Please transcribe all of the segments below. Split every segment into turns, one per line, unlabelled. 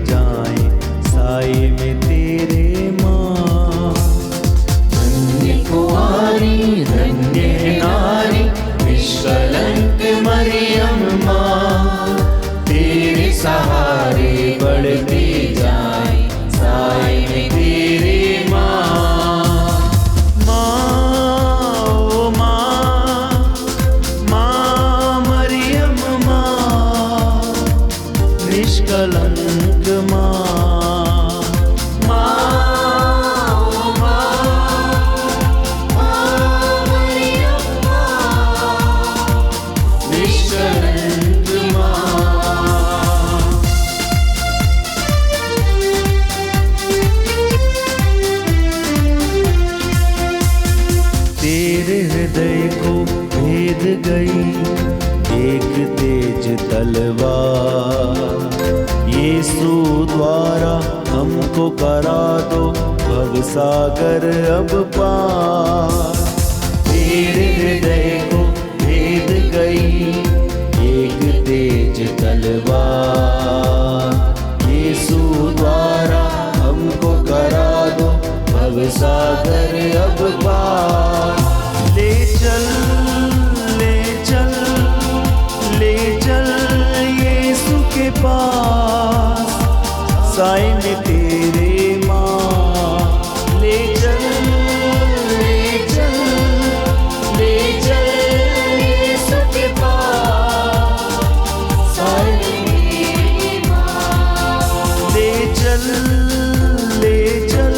जाएं साए में तेरे माँ। धन्य कुंवारी धन्य नारी निष्कलंक मरियम माँ, तेरे सहारे बढ़ते जाएं साए में तेरे माँ। माँ ओ माँ, माँ मरियम माँ, निष्कलंक माँ। तेरे हृदय को भेद गई एक तेज तलवार, यीशु द्वारा हमको करा दो भवसागर अब पार। तेरे हृदय को भेद गई एक तेज तलवार, यीशु द्वारा हमको करा दो भवसागर अब पार। ले चल ले चल ले चल यीशु के पास, साए में तेरे माँ। ले चल ले चल ले चल यीशु के पास, साए में तेरे माँ। ले चल ले चल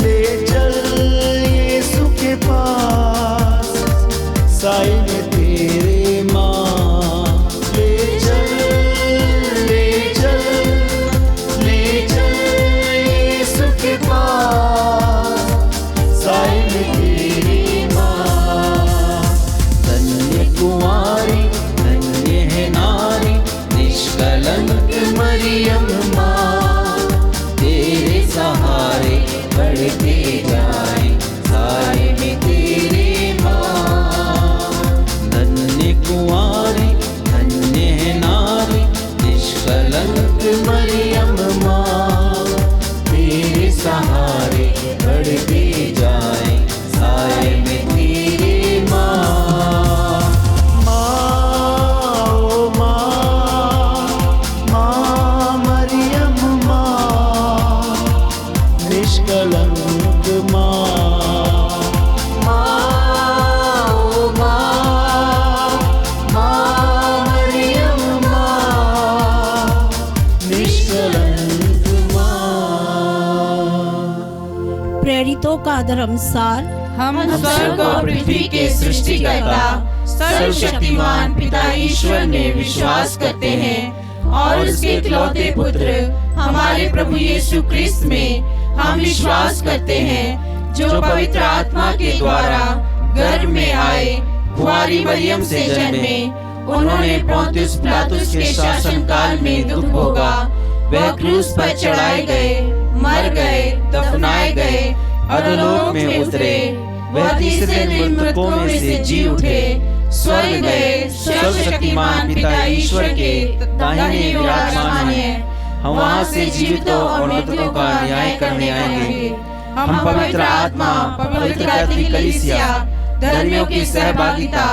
ले चल यीशु के पास, साए में तेरे माँ। ले चल ले चल ले चल यीशु के पास, साए में तेरे माँ। धन्य कुंवारी धन्य है नारी निष्कलंक मरियम माँ, तेरे सहारे बढ़ते जाएं साए में तेरे माँ। धन्य कुंवारी धन्य है नारी निष्कलंक मरियम माँ, तेरे सहारे बढ़ते जाएं साए में तेरे माँ। माँ ओ माँ, माँ मरियम माँ, निष्कलंक माँ। माँ ओ माँ, माँ मरियम माँ, निष्कलंक माँ।
प्रेरितों का धर्मसार।
हम स्वर्ग और पृथ्वी के सृष्टिकर्ता सर्वशक्तिमान पिता ईश्वर में विश्वास करते हैं और उसके इकलौते पुत्र हमारे प्रभु यीशु क्रिस्त में हम विश्वास करते हैं, जो पवित्र आत्मा के द्वारा गर्भ में आए, कुंवारी मरियम से जन्मे। उन्होंने पोंतियुस पिलातुस के शासन काल में दुख भोगा, वह क्रूस पर चढ़ाए गए, मर गए, दफनाए गए, अधोलोक में उतरे। वह तीसरे दिन मृतकों में से जी उठे, स्वर्ग गए, सर्वशक्तिमान पिता ईश्वर के दाहिने विराजमान है। हम वहाँ से जीवितों और मृतकों का न्याय करने आएंगे। हम पवित्र आत्मा, पवित्र कैथोलिक कलीसिया, धर्मियों की सहभागिता,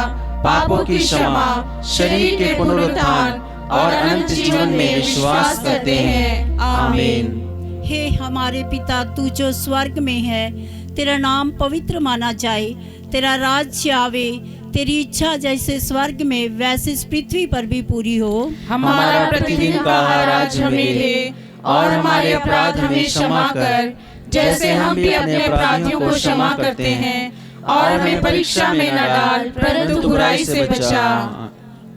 पापों की क्षमा, शरीर के पुनरुत्थान और अनंत जीवन में विश्वास करते हैं। आमीन।
हे हमारे पिता, तू जो स्वर्ग में है, तेरा नाम पवित्र माना जाए, तेरा राज्य आवे, तेरी इच्छा जैसे स्वर्ग में वैसे इस पृथ्वी पर भी पूरी हो।
हमारा प्रतिदिन का आहार आज हमें दे, और हमारे अपराध हमें क्षमा कर, जैसे हम भी अपने अपराधियों को क्षमा करते हैं, और हमें परीक्षा में न डाल, परंतु बुराई से बचा।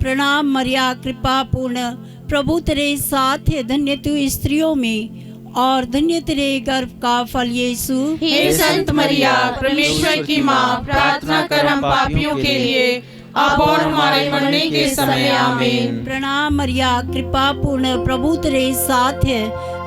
प्रणाम मरिया, कृपा पूर्ण, प्रभु तेरे साथ है, धन्य तू स्त्रियों में और धन्य तेरे गर्भ का फल यीशु।
हे संत मरिया, परमेश्वर की माँ, प्रार्थना कर हम पापियों के लिए, अब और हमारे मरने के समय। आमीन।
प्रणाम मरिया, कृपा पूर्ण, प्रभु तेरे साथ है,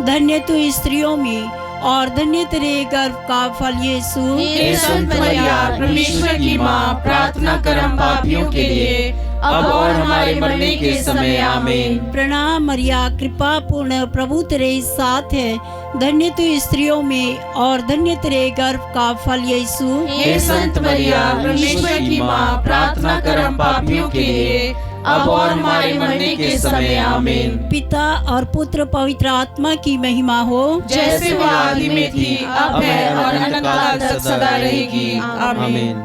धन्य तू स्त्रियों में और धन्य तेरे गर्भ का फल यीशु।
हे संत मरिया, परमेश्वर की माँ, प्रार्थना कर हम पापियों के लिए, अब और हमारे मरने के समय आमीन।
प्रणाम मरिया, कृपा पूर्ण, प्रभु तेरे साथ है। धन्य तू स्त्रियों में और धन्य तेरे गर्भ का फल यीशु।
हे संत मरिया, परमेश्वर की माँ, प्रार्थना कर हम पापियों के लिए, अब और हमारे मरने के समय आमीन।
पिता और पुत्र पवित्र आत्मा की महिमा हो,
जैसे वह आदि में थी, अब है और अनंत काल तक सदा रहेगी। आमीन।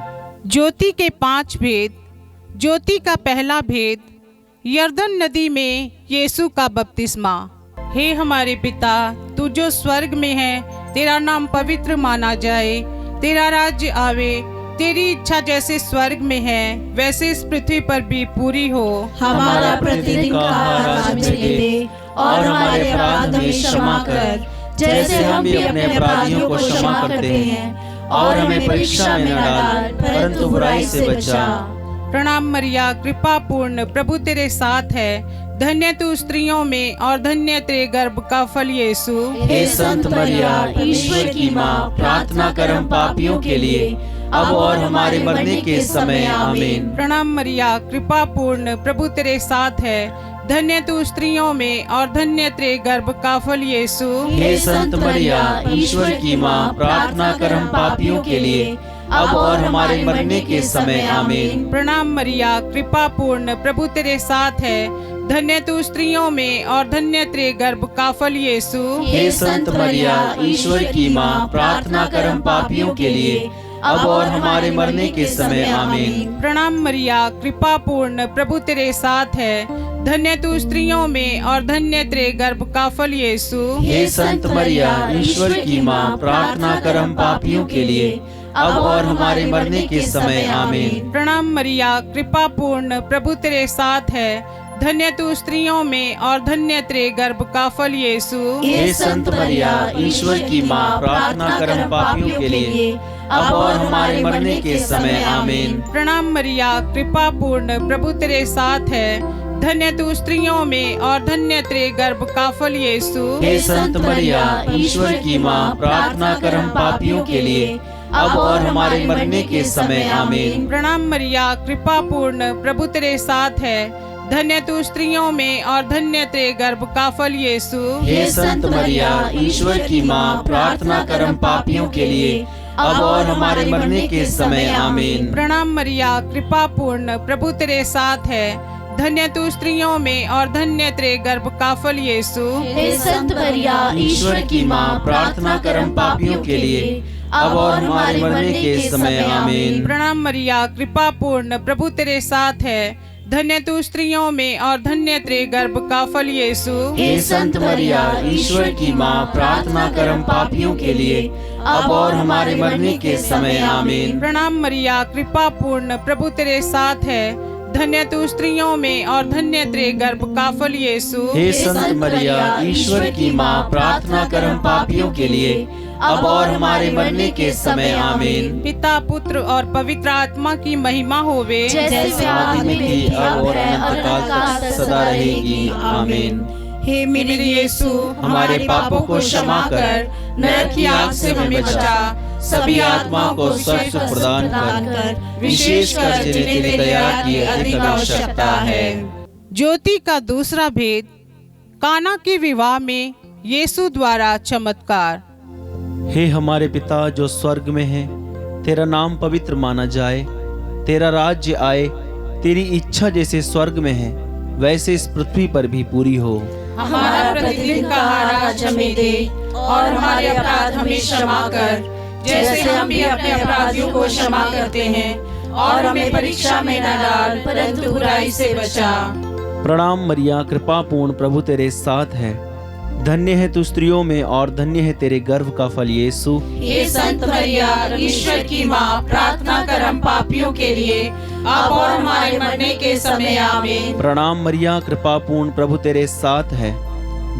ज्योति के 5 भेद। ज्योति का पहला भेद, यरदन नदी में यीशु का बपतिस्मा। हे हमारे पिता, तू जो स्वर्ग में है, तेरा नाम पवित्र माना जाए, तेरा राज्य आवे, तेरी इच्छा जैसे स्वर्ग में है वैसे इस पृथ्वी पर भी पूरी हो।
हमारा प्रतिदिन का आहार आज हमें दे, और हमारे अपराध हमें क्षमा कर, जैसे हम भी अपने अपराधियों को क्षमा करते हैं, और हमें परीक्षा में न डाल, परंतु बुराई से बचा।
प्रणाम मरिया, कृपा पूर्ण, प्रभु तेरे साथ है। धन्य तू स्त्रियों में और धन्य तेरे गर्भ का फल यीशु।
हे संत मरिया, ईश्वर की माँ, प्रार्थना कर हम पापियों के लिए, अब और हमारे मरने के समय आमीन।
प्रणाम मरिया, कृपा पूर्ण, प्रभु तेरे साथ है। धन्य तू स्त्रियों में और धन्य तेरे गर्भ का फल यीशु।
हे संत मरिया, ईश्वर की माँ, प्रार्थना कर हम पापियों के लिए, अब और हमारे मरने के समय आमीन।
प्रणाम मरिया, कृपा पूर्ण, प्रभु तेरे साथ है। धन्य तू स्त्रियों में और धन्य तेरे गर्भ का फल यीशु।
हे संत मरिया, ईश्वर की माँ, प्रार्थना कर हम पापियों के लिए, अब और हमारे मरने के समय आमीन।
प्रणाम मरिया, कृपा पूर्ण, प्रभु तेरे साथ है। धन्य तू स्त्रियों में और धन्य तेरे गर्भ का फल यीशु।
हे संत मरिया, ईश्वर की माँ, प्रार्थना कर हम पापियों के लिए, अब और हमारे मरने के समय आमीन।
प्रणाम मरिया, कृपा पूर्ण, प्रभु तेरे साथ है। धन्य तू स्त्रियों में और धन्य तेरे गर्भ का फल यीशु।
हे संत मरिया, ईश्वर की माँ, प्रार्थना कर हम पापियों के लिए, अब और हमारे मरने के समय आमीन।
प्रणाम मरिया, कृपा पूर्ण, प्रभु तेरे साथ है। धन्य तू स्त्रियों में और धन्य तेरे गर्भ का फल यीशु।
हे संत मरिया, ईश्वर की माँ, प्रार्थना कर हम पापियों के लिए, अब और हमारे मरने के समय आमीन।
प्रणाम मरिया, कृपा पूर्ण, प्रभु तेरे साथ है। धन्य तू स्त्रियों में और धन्य तेरे गर्भ का फल यीशु।
हे संत मरिया, ईश्वर की माँ, प्रार्थना कर हम पापियों के लिए, अब और हमारे मरने के समय आमीन।
प्रणाम मरिया, कृपा पूर्ण, प्रभु तेरे साथ है। धन्य तू स्त्रियों में और धन्य तेरे गर्भ का फल यीशु।
हे संत मरिया, ईश्वर की माँ, प्रार्थना कर हम पापियों के लिए, अब और हमारे मरने के समय आमीन।
प्रणाम मरिया, कृपा पूर्ण, प्रभु तेरे साथ है। धन्य तू स्त्रियों में और धन्य तेरे गर्भ का फल यीशु।
हे संत मरिया, ईश्वर की माँ, प्रार्थना कर हम पापियों के लिए, अब और हमारे मरने के समय आमीन।
प्रणाम मरिया, कृपा पूर्ण, प्रभु तेरे साथ है। धन्य तू स्त्रियों में और धन्य तेरे गर्भ का फल यीशु।
हे संत मरिया, ईश्वर की माँ, प्रार्थना कर हम पापियों के लिए, अब और हमारे मरने के समय आमीन।
पिता, पुत्र और पवित्र आत्मा की महिमा होवे,
जैसे
आदि में थी, अब और अनंत काल तक सदा रहेगी। आमीन।
हे मेरे
यीशु,
हमारे पापों को क्षमा कर,
नरक की आग से हमें बचा,
सभी आत्माओं को स्वर्ग सुख प्रदान कर, विशेषकर जिन्हें तेरी दया की अधिक आवश्यकता है।
ज्योति का दूसरा भेद, काना के विवाह में यीशु द्वारा चमत्कार।
हे हमारे पिता जो स्वर्ग में है, तेरा नाम पवित्र माना जाए, तेरा राज्य आए, तेरी इच्छा जैसे स्वर्ग में है वैसे इस पृथ्वी पर भी पूरी हो।
हमारा प्रतिदिन का आहार आज हमें दे, और हमारे अपराध हमें क्षमा कर, जैसे हम भी अपने अपराधियों को क्षमा करते हैं, और हमें परीक्षा में न डाल, परंतु बुराई से बचा।
प्रणाम मरिया, कृपा पूर्ण, प्रभु तेरे साथ है। धन्य है तू स्त्रियों में और धन्य है तेरे गर्भ का फल यीशु।
हे संत मरिया, ईश्वर की माँ, प्रार्थना कर हम पापियों के लिए, अब और हमारे मरने के समय आमीन।
प्रणाम मरिया, कृपा पूर्ण, प्रभु तेरे साथ है।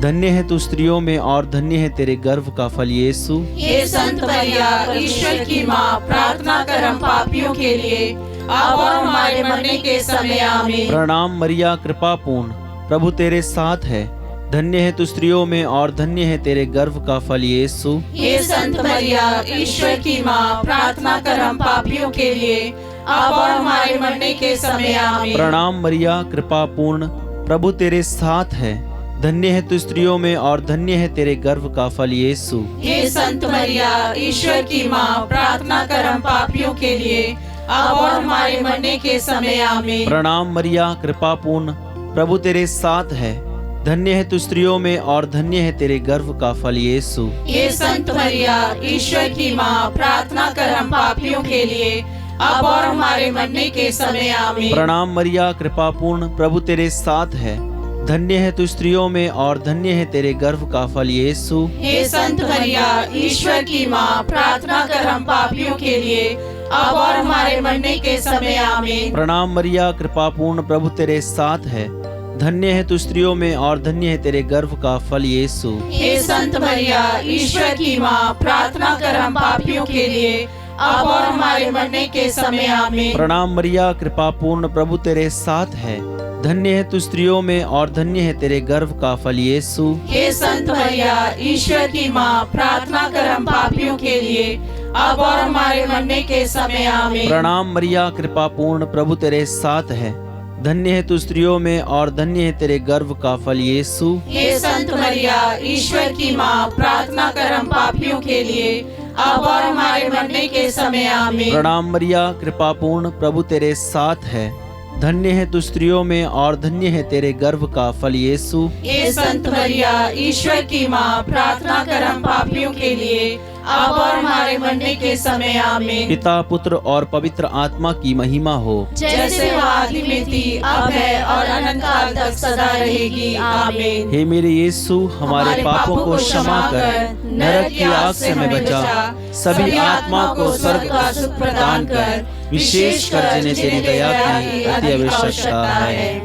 धन्य है तू स्त्रियों में और धन्य है तेरे गर्भ का फल यीशु।
हे संत मरिया, ईश्वर की माँ, प्रार्थना कर हम पापियों के लिए, अब और हमारे मरने के समय आमीन।
प्रणाम मरिया, कृपा पूर्ण, प्रभु तेरे साथ है। धन्य है तू स्त्रियों में और धन्य है तेरे गर्भ का फल यीशु।
हे संत मरिया, ईश्वर की माँ, प्रार्थना कर हम पापियों के लिए, अब और हमारे मरने के समय आमीन।
प्रणाम मरिया, कृपा पूर्ण, प्रभु तेरे साथ है। धन्य है तू स्त्रियों में और धन्य है तेरे गर्भ का फल यीशु।
हे संत मरिया, ईश्वर की माँ, प्रार्थना कर हम पापियों के लिए, अब और हमारे मरने के समय आमीन।
प्रणाम मरिया, कृपा पूर्ण, प्रभु तेरे साथ है। धन्य है तू स्त्रियों में और धन्य है तेरे गर्भ का फल यीशु।
हे संत मरिया, ईश्वर की माँ, प्रार्थना कर हम पापियों के लिए, अब और हमारे मरने के समय आमीन।
प्रणाम मरिया, कृपा पूर्ण, प्रभु तेरे साथ है। धन्य है तू स्त्रियों में और धन्य है तेरे गर्भ का फल यीशु।
हे संत मरिया, ईश्वर की माँ, प्रार्थना कर हम पापियों के लिए, अब और हमारे मरने के समय आमीन।
प्रणाम मरिया, कृपा पूर्ण, प्रभु तेरे साथ है। धन्य है तू स्त्रियों में और धन्य है तेरे गर्भ का फल यीशु।
हे संत मरिया, ईश्वर की माँ, प्रार्थना कर हम पापियों के लिए, अब और हमारे मरने के समय आमीन।
प्रणाम मरिया, कृपा पूर्ण, प्रभु तेरे साथ है। धन्य है तू स्त्रियों में और धन्य है तेरे गर्भ का फल यीशु।
हे संत मरिया, ईश्वर की माँ, प्रार्थना कर हम पापियों के लिए, अब और हमारे मरने के समय आमीन।
प्रणाम मरिया, कृपा पूर्ण, प्रभु तेरे साथ है। धन्य है तू स्त्रियों में और धन्य है तेरे गर्भ का फल यीशु।
हे संत मरिया, ईश्वर की माँ, प्रार्थना कर हम पापियों के लिए, अब और हमारे मरने के समय आमीन।
प्रणाम मरिया, कृपा पूर्ण, प्रभु तेरे साथ है। धन्य है तू स्त्रियों में और धन्य है तेरे गर्भ का फल यीशु।
हे संत मरिया, ईश्वर की माँ, प्रार्थना कर हम पापियों के लिए, अब और हमारे मरने के समय आमीन।
पिता, पुत्र और पवित्र आत्मा की महिमा हो,
जैसे वो आदि में थी, अब है और अनंत काल तक सदा रहेगी, आमीन।
हे मेरे यीशु, हमारे पापों को क्षमा कर, नरक की आग से हमें बचा, सभी आत्मा को स्वर्ग का सुख प्रदान कर, विशेष कर जिन्हें तेरी दया की अति आवश्यकता है।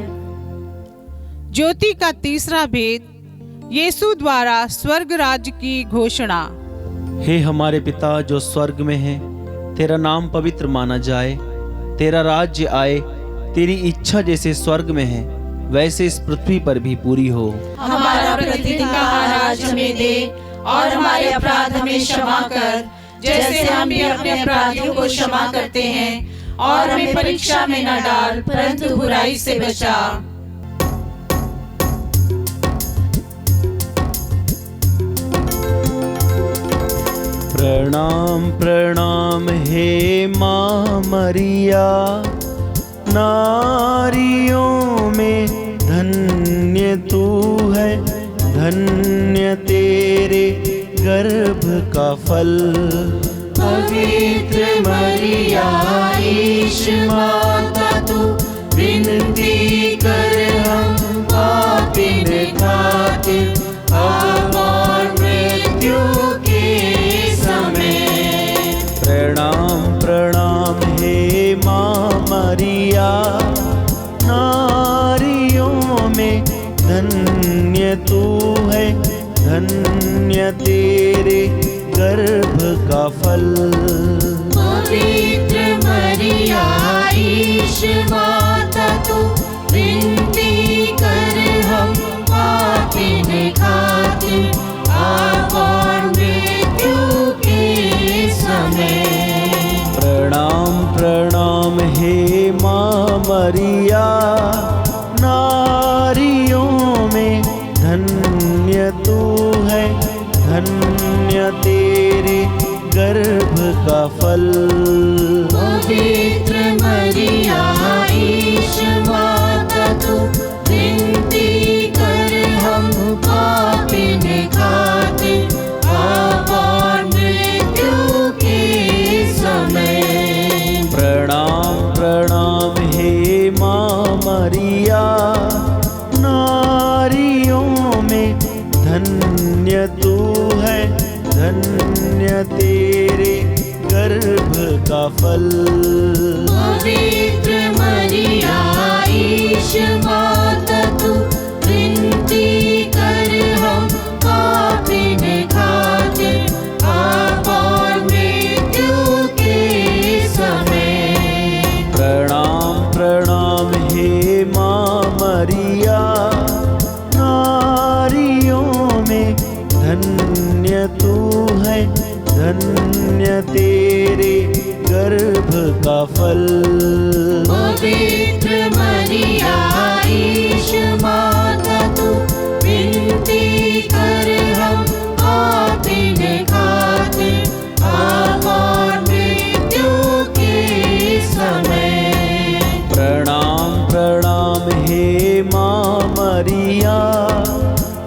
ज्योति का तीसरा भेद, यीशु द्वारा स्वर्ग राज्य की घोषणा।
हे हमारे पिता जो स्वर्ग में है, तेरा नाम पवित्र माना जाए, तेरा राज्य आए, तेरी इच्छा जैसे स्वर्ग में है वैसे इस पृथ्वी पर भी पूरी हो।
हमारा प्रतिदिन का आहार आज हमें दे, और हमारे अपराध हमें क्षमा कर, जैसे हम भी अपने अपराधियों को क्षमा करते हैं, और हमें परीक्षा में न डाल, परंतु बुराई से बचा।
प्रणाम प्रणाम हे माँ मरिया, नारियों में धन्य तू है, धन्य तेरे गर्भ का फल।
पवित्र मरिया, ईश माता तू, विनती कर हम पापिन खातिर, अब और मृत्यु के समय।
प्रणाम प्रणाम हे माँ मरिया, नारियों में धन्य तू है, धन्य तेरे गर्भ का फल।
पवित्र मरिया, ईश माता तू, विनती कर हम पापिन खातिर, अब और मृत्यु के समय।
प्रणाम प्रणाम हे माँ मरिया, नारियों में धन्य तू है, धन्य तेरे गर्भ का फल।
पवित्र मरिया, ईश माता तू, विनती कर हम पापिन खातिर, अब और मृत्यु के समय।
प्रणाम प्रणाम हे माँ मरिया, नारियों में धन्य तू है, धन्य तेरे गर्भ का फल।
पवित्र मरिया, ईश माता तू, विनती कर हम पापिन खातिर, अब और मृत्यु के समय।
प्रणाम प्रणाम हे माँ मरिया, नारियों में धन्य तू है, धन्य तेरे गर्भ का फल।
पवित्र मरिया ईश माता तू विनती कर हम पापिन खातिर अब और मृत्यु के समय।
प्रणाम प्रणाम हे माँ मरिया,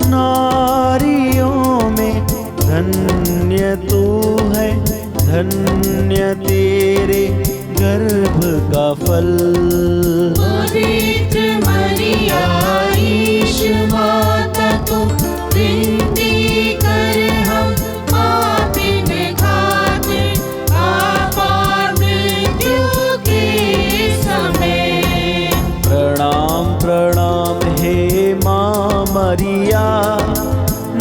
नारियों में धन्य तू है, धन्य तेरे गर्भ का फल।
पवित्र मरिया ईश माता तू विनती कर हम पापिन खातिर अब और मृत्यु के समय।
प्रणाम प्रणाम हे माँ मरिया,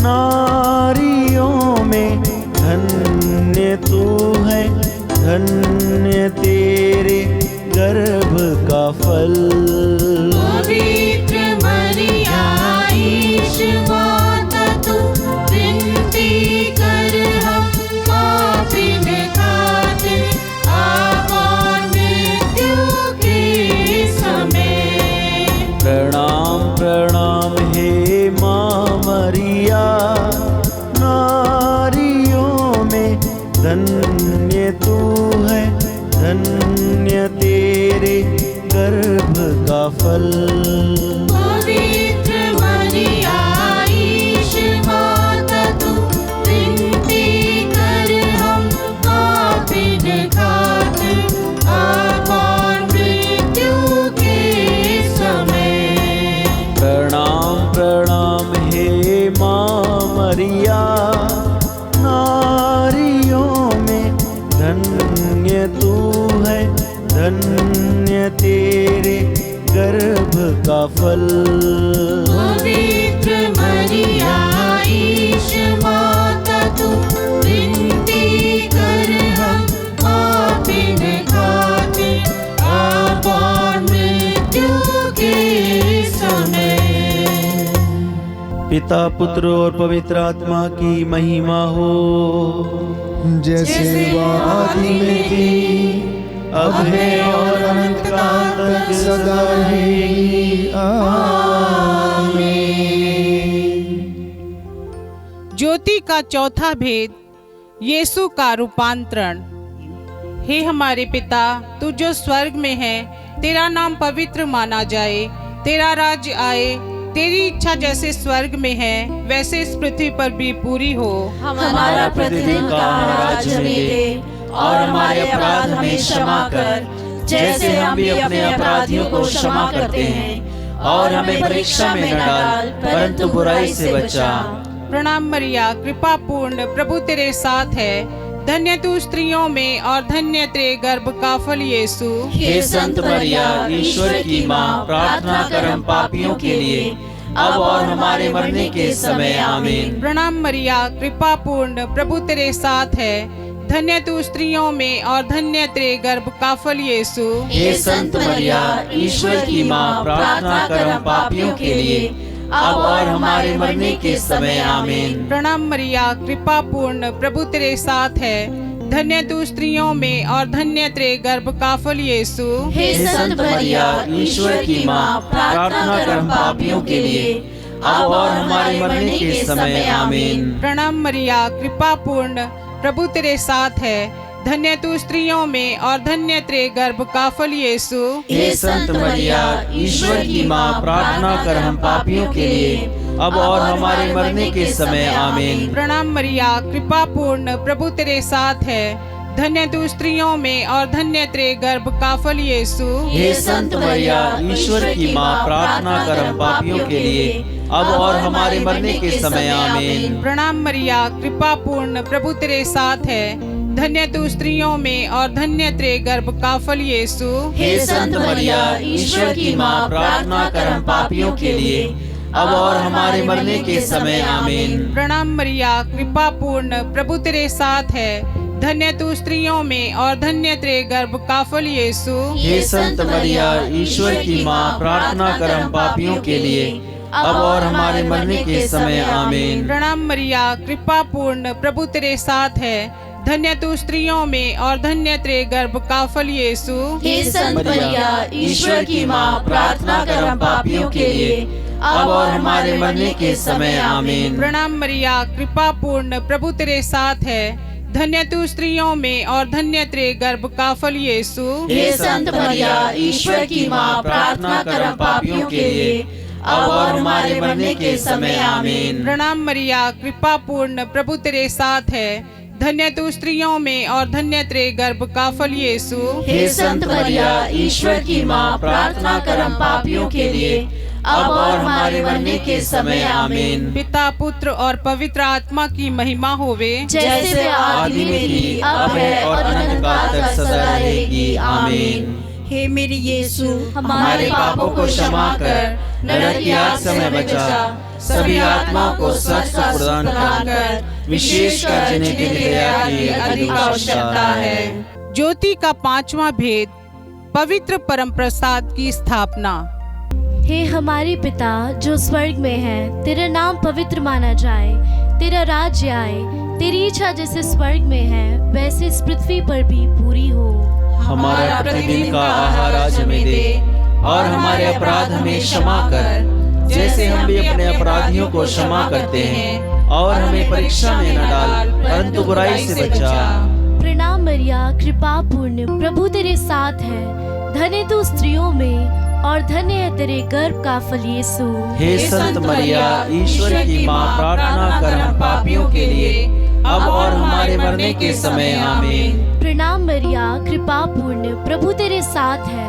नारियों में धन्य तू है, धन्य तेरे गर्भ का फल।
पवित्र मरिया ईश माता तू विनती कर हम पापिन खातिर अब और मृत्यु के समय।
प्रणाम प्रणाम हे माँ मरिया, नारियों में धन्य तू है, धन्य तेरे गर्भ का फल।
पवित्र मरिया ईश माता तू विनती कर हम पापिन खातिर अब और मृत्यु के समय।
प्रणाम प्रणाम हे माँ मरिया, नारियों में धन्य तू है, धन्य तेरे गर्भ का फल।
पवित्र मरिया ईश माता तू विनती कर हम पापिन खातिर अब और मृत्यु के समय।
पिता पुत्र और पवित्र आत्मा की महिमा हो,
जैसे वह आदि में थी, अब है और अनंत काल तक सदा रहेगी। आमीन।
ज्योति का चौथा भेद, यीशु का रूपांतरण। हे हमारे पिता, तू जो स्वर्ग में है, तेरा नाम पवित्र माना जाए, तेरा राज्य आए, तेरी इच्छा जैसे स्वर्ग में है वैसे इस पृथ्वी पर भी पूरी हो।
हमारा प्रतिदिन का आहार हमें दे और हमारे अपराध हमें क्षमा कर, जैसे हम भी अपने अपराधियों को क्षमा करते हैं, और हमें परीक्षा में न डाल परंतु बुराई से बचा।
प्रणाम मरिया, कृपा पूर्ण, प्रभु तेरे साथ है, धन्य तू स्त्रियों में और धन्य तेरे गर्भ का फल यीशु।
हे संत मरिया, ईश्वर की माँ, प्रार्थना कर हम पापियों के लिए अब और हमारे मरने के समय। आमीन।
प्रणाम मरिया, कृपा पूर्ण, प्रभु तेरे साथ है, धन्य तू स्त्रियों में और धन्य तेरे गर्भ का फल यीशु।
हे संत मरिया, ईश्वर की माँ, प्रार्थना कर हम पापियों के लिए अब और हमारे मरने के समय। आमीन।
प्रणाम मरिया, कृपा पूर्ण, प्रभु तेरे साथ है, धन्य तू स्त्रियों में और धन्य तेरे गर्भ का फल यीशु।
हे संत मरिया, ईश्वर की माँ, प्रार्थना कर हम पापियों के लिए अब और हमारे मरने के समय। आमीन।
प्रणाम मरिया, कृपा पूर्ण, प्रभु तेरे साथ है, धन्य तू स्त्रियों में और धन्य तेरे गर्भ का फल यीशु।
हे संत मरिया, ईश्वर की माँ, प्रार्थना कर हम पापियों के लिए अब और हमारे मरने के समय। आमीन।
प्रणाम मरिया, कृपा पूर्ण, प्रभु तेरे साथ है, धन्य तू स्त्रियों में और धन्य तेरे गर्भ का फल यीशु।
हे संत मरिया, ईश्वर की माँ, प्रार्थना कर हम पापियों के लिए अब और हमारे मरने के समय। आमीन।
प्रणाम मरिया, कृपा पूर्ण, प्रभु तेरे साथ है, धन्य तू स्त्रियों में और धन्य तेरे गर्भ का फल यीशु।
हे संत मरिया, ईश्वर की माँ, प्रार्थना कर हम पापियों के लिए अब और हमारे मरने के समय। आमीन।
प्रणाम मरिया, कृपा पूर्ण, प्रभु तेरे साथ है, धन्य तू स्त्रियों में और धन्य तेरे गर्भ का फल यीशु।
हे संत मरिया, ईश्वर की माँ, प्रार्थना कर हम पापियों के लिए अब और हमारे मरने के समय। आमीन।
प्रणाम मरिया, कृपा पूर्ण, प्रभु तेरे साथ है, धन्य तू स्त्रियों में और धन्य तेरे गर्भ का फल यीशु।
हे संत मरिया, ईश्वर की माँ, प्रार्थना कर हम पापियों के लिए, अब और हमारे मरने के समय। आमीन।
प्रणाम मरिया, कृपा पूर्ण, प्रभु तेरे साथ है। धन्य तू स्त्रियों में और धन्य तेरे गर्भ का फल यीशु।
हे संत मरिया, ईश्वर की माँ, प्रार्थना कर हम पापियों के लिए, अब और हमारे मरने के समय। आमीन।
प्रणाम मरिया, कृपा पूर्ण, प्रभु तेरे साथ है। धन्य तू स्त्रियों में और धन्य तेरे गर्भ का फल यीशु।
हे संत मरिया, ईश्वर की माँ, प्रार्थना कर हम पापियों के लिए, अब और हमारे मरने के समय। आमीन।
पिता, पुत्र और पवित्र आत्मा की महिमा होवे,
जैसे आदि में थी, अब है और अनंत काल तक सदा रहेगी। आमीन।
हे मेरे यीशु,
हमारे पापों को क्षमा कर, नरक की आग से हमें बचा, सभी आत्माओं को सच का प्रदान कर, विशेषकर जिन्हें तेरी दया की अधिक आवश्यकता है।
ज्योति का पांचवा भेद, पवित्र परम प्रसाद की स्थापना।
हे हमारे पिता जो स्वर्ग में है, तेरा नाम पवित्र माना जाए, तेरा राज्य आए, तेरी इच्छा जैसे स्वर्ग में है वैसे इस पृथ्वी पर भी पूरी हो।
हमारा प्रतिदिन का आहार आज हमें दे, और हमारे अपराध हमें क्षमा कर, जैसे हम भी अपने अपराधियों को क्षमा करते हैं, और हमें परीक्षा में न डाल, परंतु बुराई से बचा।
प्रणाम मरिया, कृपा पूर्ण, प्रभु तेरे साथ है। धन्य तू स्त्रियों में और धन्य है तेरे गर्भ का फल यीशु।
हे संत मरिया, ईश्वर की माँ, प्रार्थना कर हम पापियों के लिए, अब और हमारे मरने के समय। आमीन।
प्रणाम मरिया, कृपा पूर्ण, प्रभु तेरे साथ है।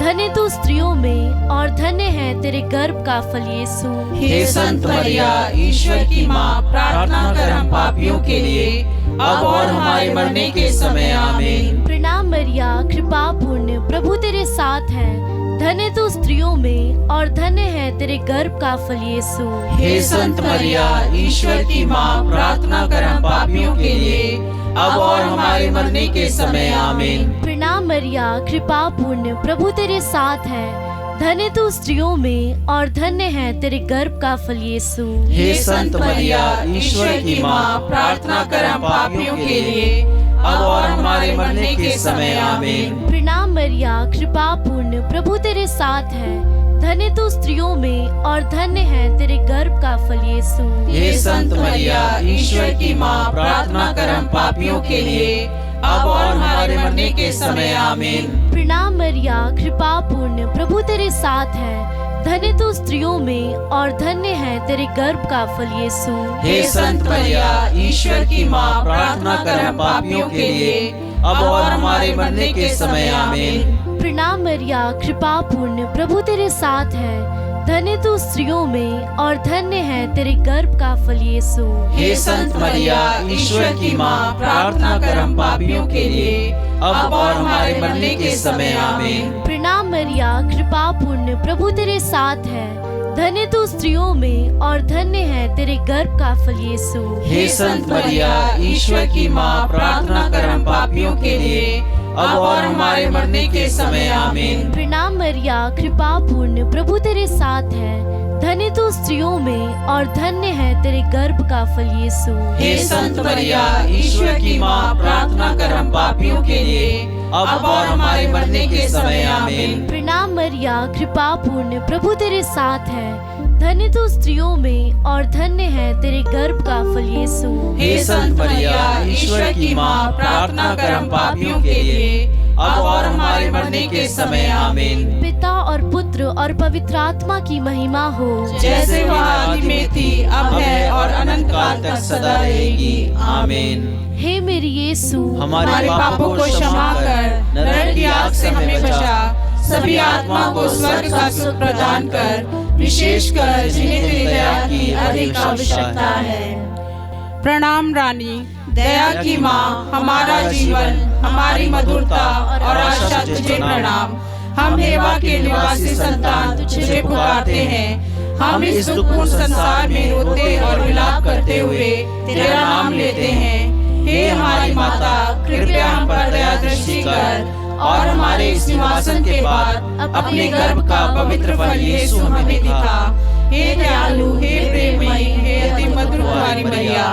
धन्य तू स्त्रियों में और धन्य है तेरे गर्भ का फल यीशु।
हे संत मरिया, ईश्वर की माँ, प्रार्थना कर हम पापियों के लिए, अब और हमारे मरने के समय। आमीन।
प्रणाम मरिया, कृपा पूर्ण, प्रभु तेरे साथ है। धन्य तू स्त्रियों में और धन्य है तेरे गर्भ का फल यीशु।
हे संत मरिया, ईश्वर की माँ, प्रार्थना कर हम पापियों के लिए, अब और हमारे मरने के समय। आमीन।
प्रणाम मरिया, कृपा पूर्ण, प्रभु तेरे साथ है। धन्य तू स्त्रियों में और धन्य है तेरे गर्भ का फल यीशु।
हे संत मरिया, ईश्वर की माँ, प्रार्थना कर हम पापियों के लिए, अब और हमारे मरने के समय। आमीन।
प्रणाम मरिया, कृपा पूर्ण, प्रभु तेरे साथ है। धन्य तू स्त्रियों में और धन्य है तेरे गर्भ का फल यीशु।
हे संत मरिया, ईश्वर की माँ, प्रार्थना कर हम पापियों के लिए, अब और हमारे मरने के समय। आमीन।
प्रणाम मरिया, कृपा पूर्ण, प्रभु तेरे साथ है। धन्य तू स्त्रियों में और धन्य है तेरे गर्भ का फल यीशु।
हे संत मरिया, ईश्वर की माँ, प्रार्थना कर हम पापियों के लिए, अब और हमारे मरने के समय। आमीन।
प्रणाम मरिया, कृपा पूर्ण, प्रभु तेरे साथ है। धन्य तू स्त्रियों में और धन्य है तेरे गर्भ का फल यीशु।
हे संत मरिया, ईश्वर की माँ, प्रार्थना कर हम पापियों के लिए, अब और हमारे मरने के समय। आमीन।
प्रणाम मरिया, कृपा पूर्ण, प्रभु तेरे साथ है। धन्य तू स्त्रियों में और धन्य है तेरे गर्भ का फल यीशु।
हे संत मरिया, ईश्वर की माँ, प्रार्थना कर हम पापियों के लिए, अब और हमारे मरने के समय। आमीन।
प्रणाम मरिया, कृपा पूर्ण, प्रभु तेरे साथ है। धन्य तू स्त्रियों में और धन्य है तेरे गर्भ का फल यीशु।
हे संत मरिया, ईश्वर की माँ, प्रार्थना कर हम पापियों के लिए, अब और हमारे मरने के समय। आमीन।
प्रणाम मरिया, कृपा पूर्ण, प्रभु तेरे साथ है। धन्य तू स्त्रियों में और धन्य है तेरे गर्भ का फल यीशु।
हे संत मरिया, ईश्वर की माँ, प्रार्थना कर हम पापियों के लिए, अब और हमारे मरने के समय। आमीन।
पिता और पुत्र और पवित्र आत्मा की महिमा हो,
जैसे वह आदि में थी, अब है और अनंत काल तक सदा रहेगी। आमीन।
हे मेरे यीशु,
हमारे पापों को क्षमा कर, नरक की आग से हमें बचा, सभी आत्मा को स्वर्ग का सुख प्रदान कर, विशेषकर जिन्हें तेरी दया की अधिक आवश्यकता है।
प्रणाम रानी,
दया की माँ, हमारा जीवन, हमारी मधुरता और आशा तुझे प्रणाम। हम हेवा के निवासी संतान तुझे पुकारते हैं। हम इस दुखपूर्ण संसार में रोते और विलाप करते हुए तेरा नाम लेते हैं। हे हमारी माता, कृपया हम पर दया दृष्टि कर और हमारे इस निवासन के बाद अपने गर्भ का पवित्र फल यीशु हमें दिखा। हे दयालु, हे प्रेममयी, हे अति मधुर कुमारी मरिया।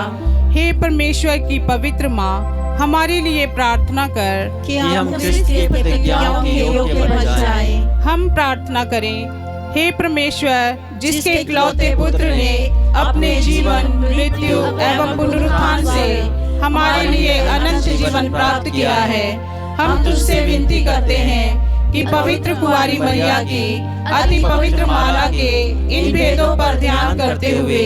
हे परमेश्वर की पवित्र माँ, हमारे लिए प्रार्थना कर
कि
हम क्रिस्त की प्रतिज्ञाओं के योग्य बन जाएं।
हम प्रार्थना करें। हे परमेश्वर, जिसके इकलौते पुत्र ने अपने जीवन, मृत्यु एवं पुनरुत्थान से हमारे लिए अनंत जीवन प्राप्त किया है, हम तुझसे विनती करते हैं कि पवित्र कुंवारी मरिया की अति पवित्र माला के इन भेदों पर ध्यान करते हुए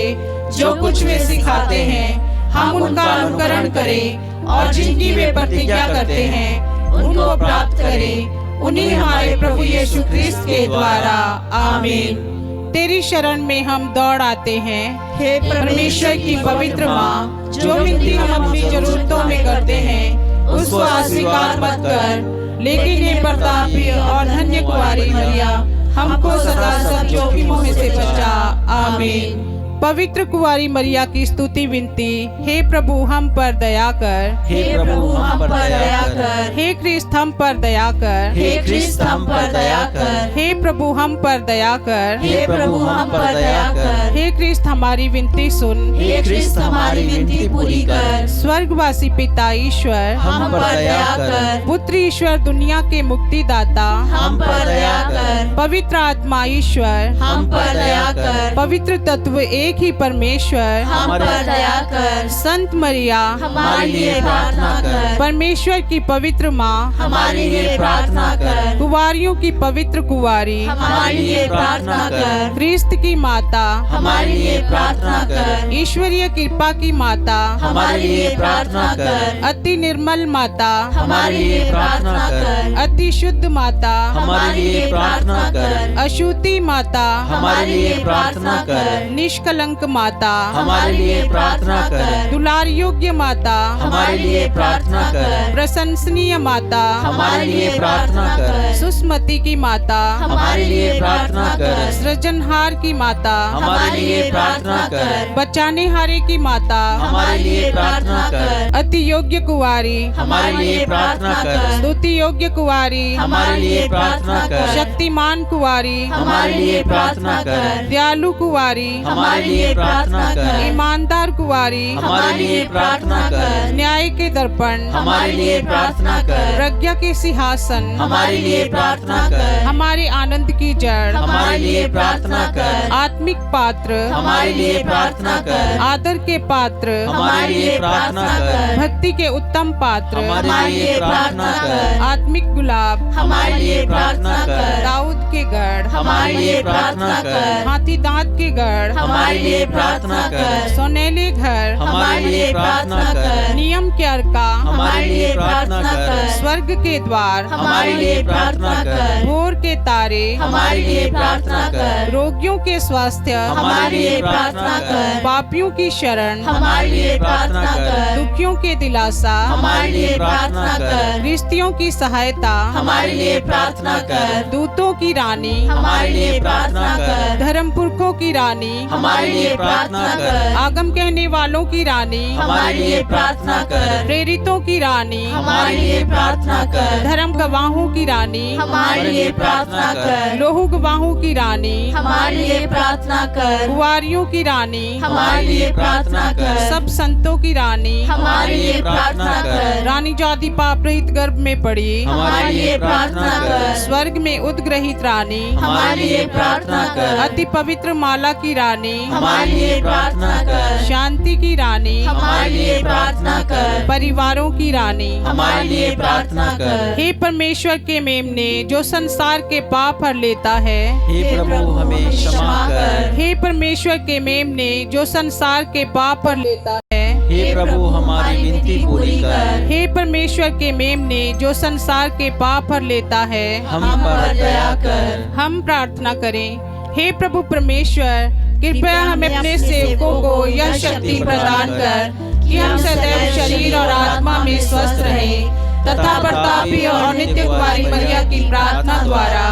जो कुछ वे सिखाते हैं, हम उनका अनुकरण करें और जिनकी वे प्रतिज्ञा करते हैं उनको प्राप्त करें। उन्हीं हमारे प्रभु यीशु क्रिस्त के द्वारा, आमीन। तेरी शरण में हम दौड़ आते हैं, हे परमेश्वर की पवित्र माँ, जो विनती हम अपनी जरूरतों में करते हैं उसको अस्वीकार मत कर, लेकिन ये प्रतापी और धन्य कुंवारी मरिया, हमको सदा सब जोखिमों में से बचा, आमीन। पवित्र कुंवारी मरिया की स्तुति विनती। हे प्रभु हम पर दया कर,
हे प्रभु हम पर दया कर,
हे क्रिस्त हम पर दया कर,
हे क्रिस्त हम पर दया कर,
हे प्रभु हम पर दया कर,
हे प्रभु हम पर दया कर,
हे क्रिस्त हमारी विनती सुन,
हे क्रिस्त हमारी विनती पूरी कर।
स्वर्गवासी पिता ईश्वर
हम पर दया कर,
पुत्र ईश्वर दुनिया के मुक्तिदाता
हम पर दया कर,
पवित्र आत्मा ईश्वर
हम पर दया कर,
पवित्र तत्व एक ही परमेश्वर
हम पर दया कर,
संत मरिया
हमारे लिए प्रार्थना कर,
परमेश्वर की पवित्र माँ
हमारे लिए प्रार्थना कर,
कुंवारियों की पवित्र कुंवारी
हमारे लिए प्रार्थना कर,
क्रिस्त की माता
हमारे लिए प्रार्थना कर,
ईश्वरीय कृपा की माता
हमारे लिए प्रार्थना कर,
अति निर्मल माता
हमारे लिए प्रार्थना कर,
अति शुद्ध माता
हमारे लिए प्रार्थना कर,
अशुद्धि माता
हमारे लिए प्रार्थना कर,
निष्कलंक माता
हमारे लिए प्रार्थना कर,
दुलार योग्य माता
हमारे लिए प्रार्थना कर,
प्रशंसनीय माता
हमारे लिए प्रार्थना कर,
सुस्मति की माता
हमारे लिए प्रार्थना कर,
सृजनहार की माता
हमारे लिए प्रार्थना कर,
बचाने हारे की माता
हमारे लिए प्रार्थना कर,
अति योग्य कुंवारी
हमारे लिए प्रार्थना कर,
स्तुति योग्य कुंवारी
हमारे लिए प्रार्थना कर,
शक्तिमान कुंवारी
हमारे लिए प्रार्थना कर,
दयालु कुंवारी
हमारे लिए प्रार्थना कर,
ईमानदार कुंवारी
हमारे लिए प्रार्थना कर,
न्याय के दर्पण
हमारे लिए प्रार्थना कर,
प्रज्ञा के सिंहासन
हमारे लिए प्रार्थना कर,
हमारे आनंद की जड़
हमारे लिए प्रार्थना कर,
आत्मिक पात्र
हमारे लिए प्रार्थना कर,
आदर के पात्र
हमारे लिए प्रार्थना कर,
भक्ति के उत्तम पात्र
हमारे लिए प्रार्थना कर,
आत्मिक गुलाब
हमारे लिए प्रार्थना कर,
दाऊद के गढ़
हमारे लिए प्रार्थना कर,
हाथी दांत के गढ़
हमारे लिए प्रार्थना कर,
सोनेले घर
हमारे लिए प्रार्थना कर,
नियम के अर्का
हमारे लिए प्रार्थना कर,
स्वर्ग के द्वार
हमारे लिए प्रार्थना कर,
भोर के तारे
हमारे लिए प्रार्थना कर,
रोगियों के स्वास्थ्य
हमारे लिए प्रार्थना कर,
पापियों की शरण
हमारे लिए प्रार्थना कर,
दुखियों के दिलासा
हमारे लिए प्रार्थना कर,
रिश्तियों की सहायता
हमारे लिए प्रार्थना कर,
दूतों की रानी
हमारे लिए प्रार्थना कर,
धर्म पुरखों की रानी
हमारे लिए प्रार्थना कर,
आगम कहने वालों की रानी
हमारे लिए प्रार्थना कर,
प्रेरितों की रानी
हमारे लिए प्रार्थना कर,
धर्म गवाहों की रानी
हमारे लिए प्रार्थना कर,
लोहू गवाहों की रानी
हमारे लिए प्रार्थना कर,
कुंवारियों की रानी
हमारे लिए प्रार्थना कर,
सब संतों की रानी
हमारे लिए प्रार्थना कर,
रानी जाति पाप रहित गर्भ में पड़ी
हमारे लिए प्रार्थना कर,
स्वर्ग में उद्ग्रहित रानी
हमारे लिए प्रार्थना कर,
अति पवित्र माला की रानी
हमारे लिए प्रार्थना कर,
शांति की रानी
हमारे लिए प्रार्थना कर,
परिवारों की रानी
हमारे लिए प्रार्थना कर,
हे परमेश्वर के मेमने जो संसार के पाप हर लेता है,
हे प्रभु हमें क्षमा कर,
हे परमेश्वर के मेमने जो संसार के पाप हर लेता है,
हे प्रभु हमारी विनती पूरी कर,
हे परमेश्वर के मेमने जो संसार के पाप हर लेता है,
हम पर दया कर।
हम प्रार्थना करें। हे प्रभु परमेश्वर, कृपया हमें अपने सेवकों को यह शक्ति प्रदान कर कि हम सदैव शरीर और आत्मा में स्वस्थ रहें तथा प्रतापी और नित्य कुंवारी मरिया की प्रार्थना द्वारा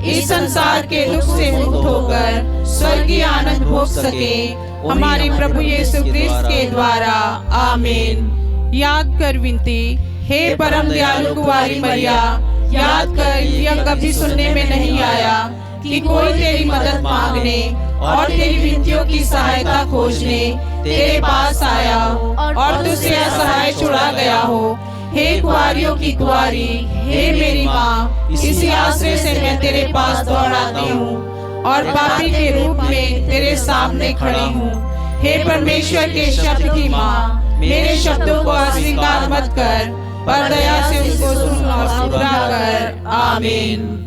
इस संसार के दुख से मुक्त होकर स्वर्गीय आनंद भोग सके, हमारे प्रभु यीशु क्रिस्त के द्वारा, आमीन। याद कर विनती। हे परम दयालु कुंवारी मरिया, याद कर यह कभी सुनने में नहीं आया
कि कोई तेरी मदद मांगने और तेरी विनतियों की सहायता खोजने तेरे पास आया और तुझसे असहाय छुड़ा गया हो। हे कुंवारियों की कुंवारी, हे मेरी माँ, इसी आश्रय से मैं तेरे पास दौड़ आती हूँ और पापी के रूप में तेरे सामने खड़ी हूँ। हे परमेश्वर के शब्द की माँ, मेरे शब्दों को अस्वीकार मत कर, पर दया से उसको सुन और पूरा कर। आमीन।